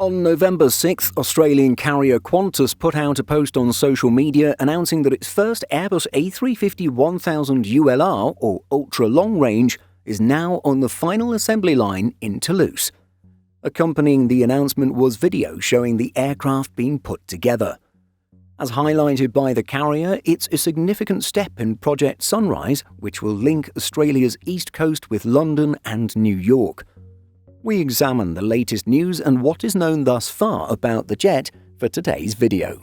On November 6th, Australian carrier Qantas put out a post on social media announcing that its first Airbus A350-1000 ULR, or Ultra Long Range, is now on the final assembly line in Toulouse. Accompanying the announcement was video showing the aircraft being put together. As highlighted by the carrier, it's a significant step in Project Sunrise, which will link Australia's east coast with London and New York. We examine the latest news and what is known thus far about the jet for today's video.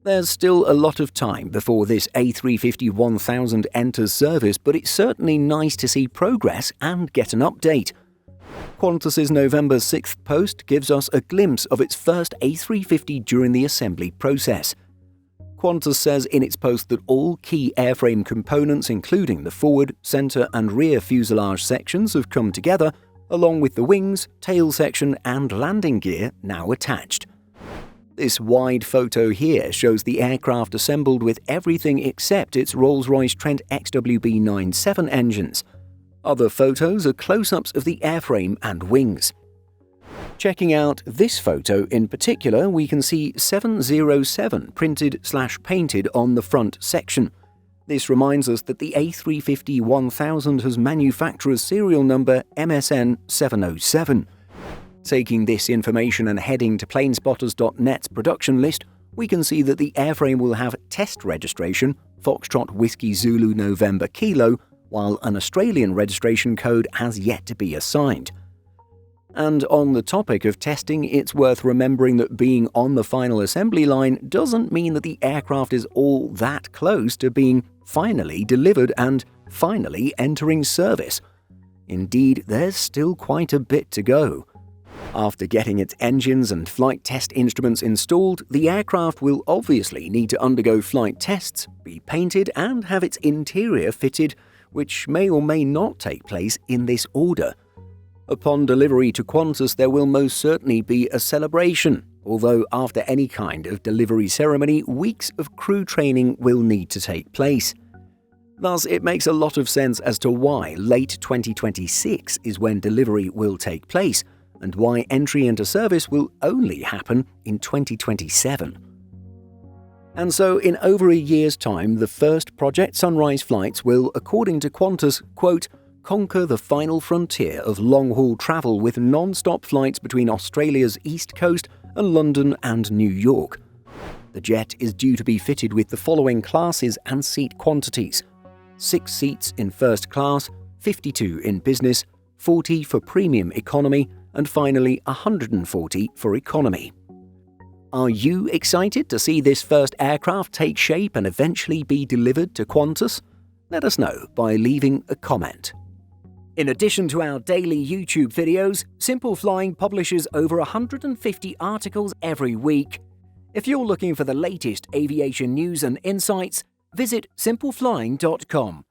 There's still a lot of time before this A350-1000 enters service, but it's certainly nice to see progress and get an update. Qantas's November 6th post gives us a glimpse of its first A350 during the assembly process. Qantas says in its post that all key airframe components, including the forward, centre and rear fuselage sections, have come together, along with the wings, tail section and landing gear now attached. This wide photo here shows the aircraft assembled with everything except its Rolls-Royce Trent XWB-97 engines. Other photos are close-ups of the airframe and wings. Checking out this photo in particular, we can see 707 printed/painted on the front section. This reminds us that the A350-1000 has manufacturer's serial number MSN 707. Taking this information and heading to planespotters.net's production list, we can see that the airframe will have test registration Foxtrot Whiskey Zulu November Kilo, while an Australian registration code has yet to be assigned. And on the topic of testing, it's worth remembering that being on the final assembly line doesn't mean that the aircraft is all that close to being finally delivered and finally entering service. Indeed, there's still quite a bit to go. After getting its engines and flight test instruments installed, the aircraft will obviously need to undergo flight tests, be painted and have its interior fitted, which may or may not take place in this order. Upon delivery to Qantas, there will most certainly be a celebration, although after any kind of delivery ceremony, weeks of crew training will need to take place. Thus, it makes a lot of sense as to why late 2026 is when delivery will take place, and why entry into service will only happen in 2027. And so, in over a year's time, the first Project Sunrise flights will, according to Qantas, quote, conquer the final frontier of long-haul travel with non-stop flights between Australia's east coast and London and New York. The jet is due to be fitted with the following classes and seat quantities: 6 seats in first class, 52 in business, 40 for premium economy, and finally 140 for economy. Are you excited to see this first aircraft take shape and eventually be delivered to Qantas? Let us know by leaving a comment. In addition to our daily YouTube videos, Simple Flying publishes over 150 articles every week. If you're looking for the latest aviation news and insights, visit simpleflying.com.